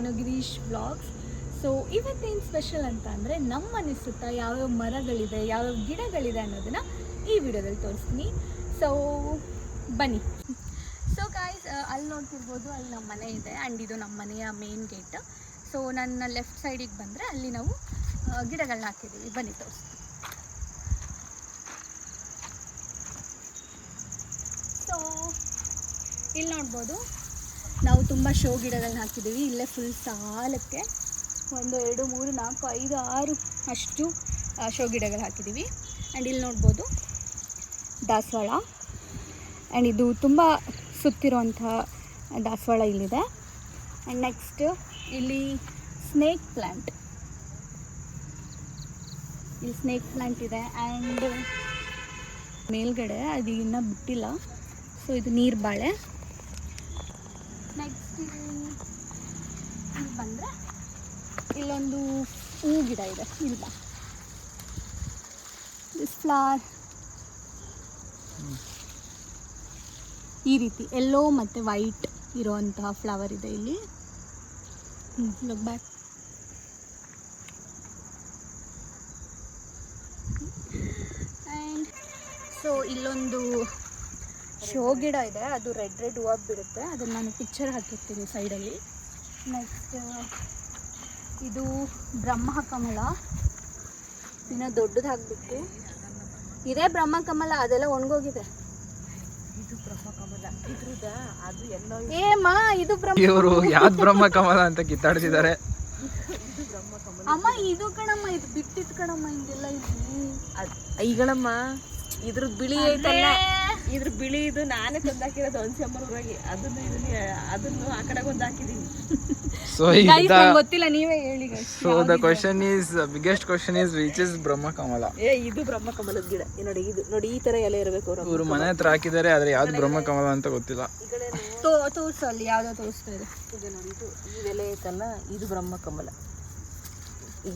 ಭಾನುಗಿರೀಶ್ blogs. So ಇವತ್ತೇನು special ಅಂತ ಅಂದರೆ ನಮ್ಮ ಮನೆ ಸುತ್ತ ಯಾವ್ಯಾವ ಮರಗಳಿದೆ, ಯಾವ್ಯಾವ ಗಿಡಗಳಿದೆ ಅನ್ನೋದನ್ನು ಈ ವಿಡಿಯೋದಲ್ಲಿ ತೋರಿಸ್ತೀನಿ. ಸೊ ಬನ್ನಿ. ಸೊ ಗಾಯ್ಸ್, ಅಲ್ಲಿ ನೋಡ್ತಿರ್ಬೋದು, ಅಲ್ಲಿ ನಮ್ಮ ಮನೆ ಇದೆ ಆ್ಯಂಡ್ ಇದು ನಮ್ಮ ಮನೆಯ ಮೇನ್ ಗೇಟ್. ಸೊ ನನ್ನ ಲೆಫ್ಟ್ ಸೈಡಿಗೆ ಬಂದರೆ ಅಲ್ಲಿ ನಾವು ಗಿಡಗಳನ್ನ ಹಾಕಿದ್ದೀವಿ. ಬನ್ನಿ ತೋರಿಸ್ತೀನಿ. ಸೊ ಇಲ್ಲಿ ನೋಡ್ಬೋದು, ನಾವು ತುಂಬ ಶೋ ಗಿಡಗಳನ್ನ ಹಾಕಿದ್ದೀವಿ. ಇಲ್ಲೇ ಫುಲ್ ಸಾಲಕ್ಕೆ 1 2 3 4 5 6 ಅಷ್ಟು ಶೋ ಗಿಡಗಳು ಹಾಕಿದ್ದೀವಿ. ಆ್ಯಂಡ್ ಇಲ್ಲಿ ನೋಡ್ಬೋದು ದಾಸವಾಳ, ಆ್ಯಂಡ್ ಇದು ತುಂಬ ಸುತ್ತಿರುವಂಥ ದಾಸವಾಳ ಇಲ್ಲಿದೆ. ಆ್ಯಂಡ್ ನೆಕ್ಸ್ಟ್ ಇಲ್ಲಿ ಸ್ನೇಕ್ ಪ್ಲ್ಯಾಂಟ್, ಇಲ್ಲಿ ಸ್ನೇಕ್ ಪ್ಲ್ಯಾಂಟ್ ಇದೆ. ಆ್ಯಂಡ್ ಮೇಲ್ಗಡೆ ಅದು ಇನ್ನೂ ಬಿಟ್ಟಿಲ್ಲ, ಸೊ ಇದು ನೀರು ಬಾಳೆ. ನೆಕ್ಸ್ಟ್ ಇಲ್ಲಿ ಬಂದರೆ ಇಲ್ಲೊಂದು ಹೂ ಗಿಡ ಇದೆ. ಇಲ್ಲ ದಿಸ್ ಫ್ಲವರ್ ಈ ರೀತಿ ಎಲ್ಲೋ ಮತ್ತು ವೈಟ್ ಇರೋವಂತಹ ಫ್ಲವರ್ ಇದೆ ಇಲ್ಲಿ. Look back. ಆ್ಯಂಡ್ ಸೊ ಇಲ್ಲೊಂದು ಶೋ ಗಿಡ ಇದೆ, ಅದು ರೆಡ್ ಹೂವು ಬಿಡುತ್ತೆ. ಅದನ್ನು ನಾನು ಪಿಕ್ಚರ್ ಹಾಕಿರ್ತೀನಿ ಸೈಡಲ್ಲಿ. ನೆಕ್ಸ್ಟ್ ಇದು ಬ್ರಹ್ಮಕಮಲ, ಇನ್ನೂ ದೊಡ್ಡದು ಹಾಕ್ಬಿಟ್ಟು ಇದೇ ಬ್ರಹ್ಮಕಮಲ, ಅದೆಲ್ಲ ಒಣಗೋಗಿದೆ. ಇದು ಬ್ರಹ್ಮಕಮಲ, ಇದ್ರದ ಅದು ಎಲ್ಲೋ ಏಮ್ಮ ಇದು ಇವರು ಯಾವ್ದು ಬ್ರಹ್ಮಕಮಲ ಅಂತ ಕಿತ್ತಾಡ್ತಿದ್ದಾರೆ. ಇದು ಬ್ರಹ್ಮಕಮಲ ಅಮ್ಮ, ಇದು ಕಣಮ್ಮ, ಇದು ಬಿಟ್ಟಿತ್ತು ಕಣಮ್ಮ, ಹಿಂಗೆಲ್ಲ ಇಲ್ಲಿ ಈಗಳಮ್ಮ. ಇದ್ರದ್ದು ಬಿಳಿ ಐತಲ್ಲ, ಇದ್ರ ಬಿಳಿ ಇದು ನಾನೇ ತಂದಾಕಿರೋದು ಹುಣಸೆಮ್ಮೂರಾಗಿ. ಅದನ್ನು ಆ ಕಡೆಗೆ ಒಂದು ಹಾಕಿದೀನಿ. So ಗೊತ್ತಿಲ್ಲ, ನೀವೇ ಹೇಳಿ. So the question is, biggest question is, which is Brahmakamal? ಇದು ಬ್ರಹ್ಮಕಮಲದ ಗಿಡ. ನೋಡಿ ಇದು ನೋಡಿ, ಈ ತರ ಎಲೆ ಇರಬೇಕು. ಇವರು ಮನೆ ಹತ್ರ ಹಾಕಿದ್ದಾರೆ, ಆದ್ರೆ ಯಾವ್ದು ಬ್ರಹ್ಮಕಮಲ ಅಂತ ಗೊತ್ತಿಲ್ಲ. ತೋರಿಸು, ಅಲ್ಲಿ ಯಾವ್ದೋ ತೋರಿಸ್ತಾ ಇದೆ. ಇದು ನೋಡಿ, ಇದು ಎಲೆ ಐತಲ್ಲ, ಇದು ಬ್ರಹ್ಮಕಮಲ.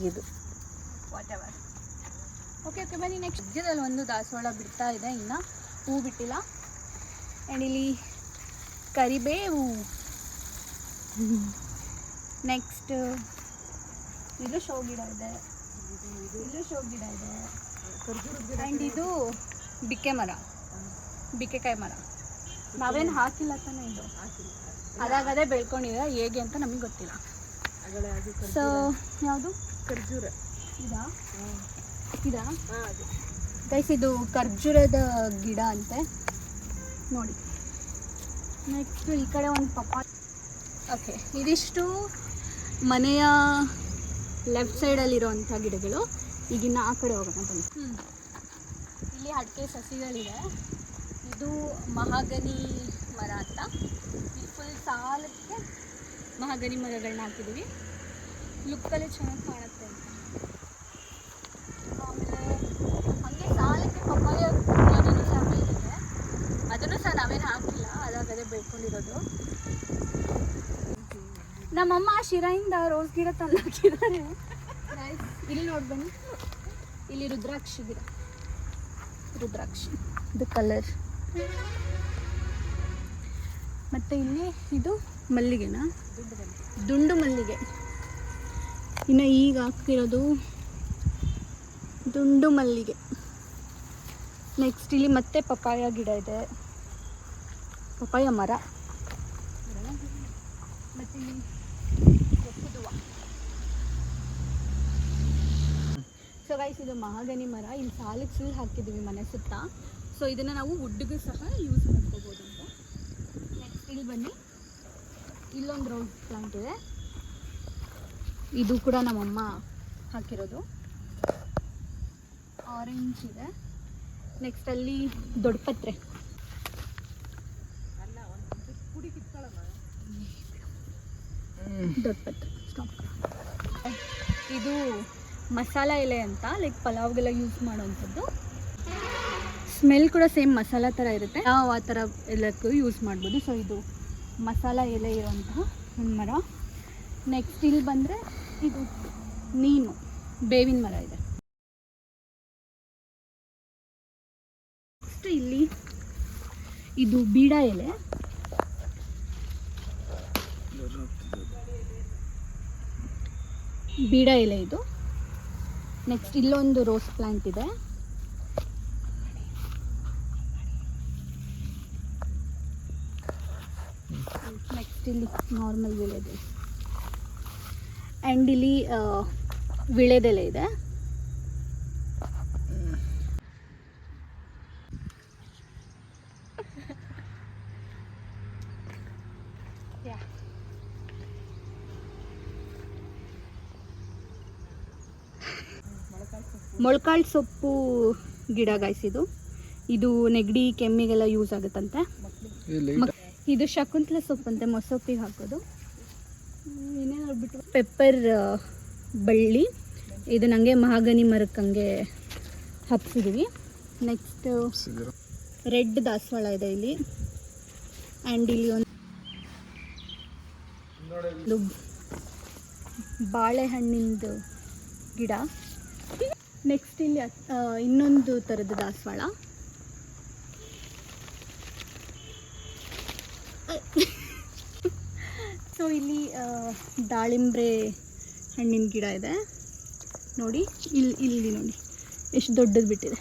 ಇದು ವಾಟ್ ಎವರ್. ಓಕೆ ಬನ್ನಿ. ನೆಕ್ಸ್ಟ್ ಮಧ್ಯದಲ್ಲಿ ಒಂದು ದಾಸವಾಳ ಬಿಡ್ತಾ ಇದೆ, ಇನ್ನು ಹೂ ಬಿಟ್ಟಿಲ್ಲ. ಆ್ಯಂಡ್ ಇಲ್ಲಿ ಕರಿಬೇವು. ನೆಕ್ಸ್ಟ್ ಇದು ಶೋ ಗಿಡ ಇದೆ, ಇದು ಶೋ ಗಿಡ ಇದೆ. ಆ್ಯಂಡ್ ಇದು ಬಿಕ್ಕೆ ಮರ, ಬಿಕ್ಕೆಕಾಯಿ ಮರ. ನಾವೇನು ಹಾಕಿಲ್ಲ ತಾನೇ, ಇದು ಅದಾಗದೇ ಬೆಳ್ಕೊಂಡಿದೆ. ಹೇಗೆ ಅಂತ ನಮಗೆ ಗೊತ್ತಿಲ್ಲ. ಸೊ ಯಾವುದು ಖರ್ಜೂರ ಇದಾ? ಗೈಸ್, ಇದು ಖರ್ಜೂರದ ಗಿಡ ಅಂತೆ ನೋಡಿ. ನೆಕ್ಸ್ಟ್ ಈ ಕಡೆ ಒಂದು ಪಪ್ಪಾಯ. ಓಕೆ, ಇದಿಷ್ಟು ಮನೆಯ ಲೆಫ್ಟ್ ಸೈಡಲ್ಲಿರೋವಂಥ ಗಿಡಗಳು. ಈಗಿನ್ನ ಆ ಕಡೆ ಹೋಗೋಣ ಬನ್ನಿ. ಇಲ್ಲಿ ಅಡಿಕೆ ಸಸಿಗಳಿದೆ. ಇದು ಮಹಾಗನಿ ಮರ ಅಂತ. ಇಲ್ಲಿ ಫುಲ್ ಸಾಲಕ್ಕೆ ಮಹಾಗನಿ ಮರಗಳನ್ನ ಹಾಕಿದ್ದೀವಿ. ಲುಕ್ಕಲ್ಲಿ ಚೆನ್ನಾಗಿ ಕಾಣುತ್ತೆ ಅಂತ. ಆಮೇಲೆ ಹಾಗೆ ಸಾಲಕ್ಕೆ ಪಪ್ಪಾಯ ಅದನ್ನು ಸಹ ಬೆಳೆದಿದೆ. ಅದನ್ನು ಸಹ ನಾವೇನು ಹಾಕಿಲ್ಲ, ಅದಾಗದೇ ಬೆಳ್ಕೊಂಡಿರೋದು. ನಮ್ಮಮ್ಮ ಶಿರಾಯಿಂದ ರೋಸ್ ಗಿಡ ತಂದು ಹಾಕಿದ್ದಾರೆ. ಇಲ್ಲಿ ನೋಡಿ ಬನ್ನಿ, ಇಲ್ಲಿ ರುದ್ರಾಕ್ಷಿ ಗಿಡ, ರುದ್ರಾಕ್ಷಿ ಇದು ಕಲರ್. ಮತ್ತು ಇಲ್ಲಿ ಇದು ಮಲ್ಲಿಗೆನಾ, ದುಂಡು ಮಲ್ಲಿಗೆ. ಇನ್ನು ಈಗ ಹಾಕಿರೋದು ದುಂಡು ಮಲ್ಲಿಗೆ. ನೆಕ್ಸ್ಟ್ ಇಲ್ಲಿ ಮತ್ತೆ ಪಪ್ಪಾಯ ಗಿಡ ಇದೆ, ಪಪ್ಪಾಯ ಮರ. ಮತ್ತು ಇಲ್ಲಿ ಗೊಪ್ಪುದುವ. ಸೊ ಗೈಸ್, ಇದು ಮಹಾಗನಿ ಮರ. ಇಲ್ಲಿ ಸಾಲಿಗೆ ಫುಲ್ ಹಾಕಿದ್ದೀವಿ ಮನೆ ಸುತ್ತ. ಸೊ ಇದನ್ನು ನಾವು ವುಡ್ಗೂ ಸಹ ಯೂಸ್ ಮಾಡ್ಕೋಬೋದು ಅಂತ. ನೆಕ್ಸ್ಟ್ ಇಲ್ಲಿ ಬನ್ನಿ, ಇಲ್ಲೊಂದು ರೋಸ್ ಪ್ಲಾಂಟ್ ಇದೆ. ಇದು ಕೂಡ ನಮ್ಮಮ್ಮ ಹಾಕಿರೋದು. ಆರೆಂಜ್ ಇದೆ. ನೆಕ್ಸ್ಟ್ ಅಲ್ಲಿ ದೊಡ್ಡಪತ್ರೆ. ದೊಡ್ಡಪತ್ರೆ ಸ್ಟಾಪ್. ಇದು ಮಸಾಲ ಎಲೆ ಅಂತ, ಲೈಕ್ ಪಲಾವ್ಗೆಲ್ಲ ಯೂಸ್ ಮಾಡೋವಂಥದ್ದು. ಸ್ಮೆಲ್ ಕೂಡ ಸೇಮ್ ಮಸಾಲ ಥರ ಇರುತ್ತೆ. ನಾವು ಆ ಥರ ಎಲ್ಲಕ್ಕೂ ಯೂಸ್ ಮಾಡ್ಬೋದು. ಸೊ ಇದು ಮಸಾಲ ಎಲೆ ಇರುವಂತಹ ಒಂದು ಮರ. ನೆಕ್ಸ್ಟ್ ಇಲ್ಲಿ ಬಂದರೆ ಇದು ನೀನು ಬೇವಿನ ಮರ ಇದೆ. ನೆಕ್ಸ್ಟ್ ಇಲ್ಲಿ ಇದು ಬೀಡ ಎಲೆ. ಬೀಡ ಎಲೆ ಇದು. ನೆಕ್ಸ್ಟ್ ಇಲ್ಲೊಂದು ರೋಸ್ ಪ್ಲ್ಯಾಂಟ್ ಇದೆ. ನೆಕ್ಸ್ಟ್ ಇಲ್ಲಿ ನಾರ್ಮಲ್ ವಿಳೆದೆಲೆ ಆ್ಯಂಡ್ ಇಲ್ಲಿ ವಿಳೆದೆಲೆ ಇದೆ. ಮೊಳಕಾಳು ಸೊಪ್ಪು ಗಿಡ ಗೈಸ್ ಇದು. ಇದು ನೆಗಡಿ ಕೆಮ್ಮಿಗೆಲ್ಲ ಯೂಸ್ ಆಗುತ್ತಂತೆ. ಇದು ಶಕುಂತಲ ಸೊಪ್ಪು ಅಂತೆ, ಮೊಸೊಪ್ಪಿಗೆ ಹಾಕೋದು. ಏನೇನು ಬಿಟ್ಟು ಪೆಪ್ಪರ್ ಬಳ್ಳಿ ಇದು ನನಗೆ ಮಹಾಗನಿ ಮರಕ್ಕೆ ಹಂಗೆ ಹಬ್ಸಿದ್ದೀವಿ. ನೆಕ್ಸ್ಟ್ ರೆಡ್ ದಾಸವಾಳ ಇದೆ ಇಲ್ಲಿ. ಆ್ಯಂಡ್ ಇಲ್ಲಿ ಒಂದು ಬಾಳೆಹಣ್ಣಿಂದು ಗಿಡ. ನೆಕ್ಸ್ಟ್ ಇಲ್ಲಿ ಇನ್ನೊಂದು ಥರದ ದಾಸವಾಳ. ಸೊ ಇಲ್ಲಿ ದಾಳಿಂಬ್ರೆ ಹಣ್ಣಿನ ಗಿಡ ಇದೆ ನೋಡಿ. ಇಲ್ಲಿ ನೋಡಿ ಎಷ್ಟು ದೊಡ್ಡದು ಬಿಟ್ಟಿದೆ.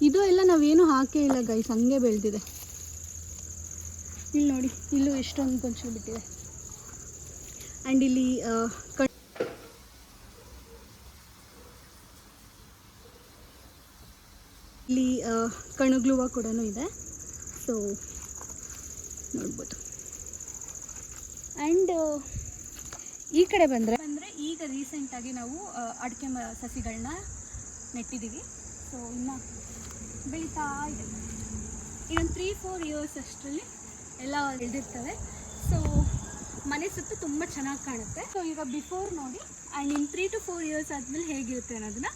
ಇದು ಎಲ್ಲ ನಾವೇನು ಹಾಕೇ ಇಲ್ಲ ಗೈಸ್, ಹಂಗೆ ಬೆಳೆದಿದೆ. ಇಲ್ಲಿ ನೋಡಿ, ಇಲ್ಲೂ ಎಷ್ಟೊಂದು ಕೊಂಚ ಬಿಟ್ಟಿದೆ. ಆ್ಯಂಡ್ ಇಲ್ಲಿ ಇಲ್ಲಿ ಕಣಗ್ಲುವ ಕೂಡ ಇದೆ. ಸೊ ನೋಡ್ಬೋದು. ಆ್ಯಂಡ್ ಈ ಕಡೆ ಬಂದರೆ ಈಗ ರೀಸೆಂಟಾಗಿ ನಾವು ಅಡಿಕೆ ಸಸಿಗಳನ್ನ ನೆಟ್ಟಿದ್ದೀವಿ. ಸೊ ಇನ್ನು ಬೆಳೀತಾ ಇದೆ. ಇನ್ನೊಂದು 3-4 ಇಯರ್ಸ್ ಅಷ್ಟರಲ್ಲಿ ಎಲ್ಲ ಬೆಳೆದಿರ್ತವೆ. ಸೊ ಮನೆ ಸುತ್ತ ತುಂಬ ಚೆನ್ನಾಗಿ ಕಾಣುತ್ತೆ. ಸೊ ಈಗ ಬಿಫೋರ್ ನೋಡಿ, ಆ್ಯಂಡ್ ಇನ್ನು 3 to 4 ಇಯರ್ಸ್ ಆದಮೇಲೆ ಹೇಗಿರುತ್ತೆ ಅನ್ನೋದನ್ನು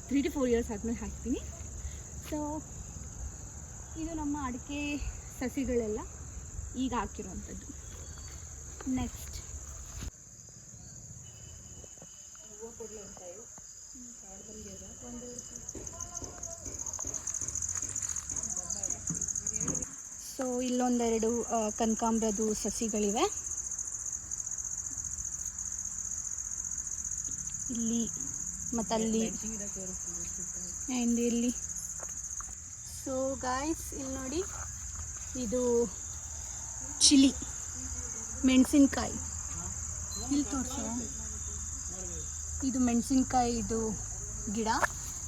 3 to 4 ಇಯರ್ಸ್ ಆದಮೇಲೆ ಹಾಕ್ತೀನಿ. ಸೊ ಇದು ನಮ್ಮ ಅಡಿಕೆ ಸಸಿಗಳೆಲ್ಲ ಈಗ ಹಾಕಿರುವಂಥದ್ದು. Next so ಇಲ್ಲೊಂದೆರಡು ಕನಕಾಂಬರದ್ದು ಸಸಿಗಳಿವೆ. ಇಲ್ಲಿ ಮತ್ತು ಅಲ್ಲಿ ಆ್ಯಂಡ್ ಇಲ್ಲಿ. ಸೊ ಗಾಯ್ಸ್ ಇಲ್ಲಿ ನೋಡಿ, ಇದು ಚಿಲ್ಲಿ ಮೆಣಸಿನ್ಕಾಯಿ. ಇಲ್ಲಿ ತೋರಿಸೋ, ಇದು ಮೆಣಸಿನ್ಕಾಯಿ ಇದು ಗಿಡ.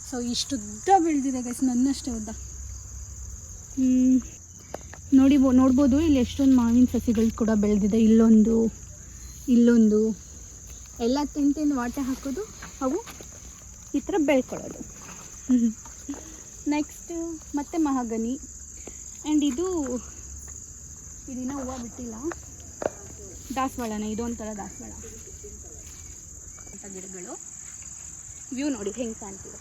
ಸೊ ಇಷ್ಟುದ್ದ ಬೆಳೆದಿದೆ ಗೈಸ್, ನನ್ನಷ್ಟೇ ಉದ್ದ. ನೋಡ್ಬೋದು ಇಲ್ಲಿ ಎಷ್ಟೊಂದು ಮಾವಿನ ಸಸಿಗಳು ಕೂಡ ಬೆಳೆದಿದೆ. ಇಲ್ಲೊಂದು ಎಲ್ಲ ತಿಂದು ವಾಟೆ ಹಾಕೋದು, ಅವು ಈ ಥರ ಬೆಳ್ಕೊಳ್ಳೋದು. ನೆಕ್ಸ್ಟ್ ಮತ್ತೆ ಮಹಾಗನಿ. ಆ್ಯಂಡ್ ಇದಿನ್ನ ಹೂವು ಬಿಟ್ಟಿಲ್ಲ, ದಾಸವಾಳನ, ಇದೊಂಥರ ದಾಸವಾಳ ಅಂತ ಗಿಡಗಳು. ವ್ಯೂ ನೋಡಿ ಹೆಂಗೆ ಕಾಣ್ತಿದೆ.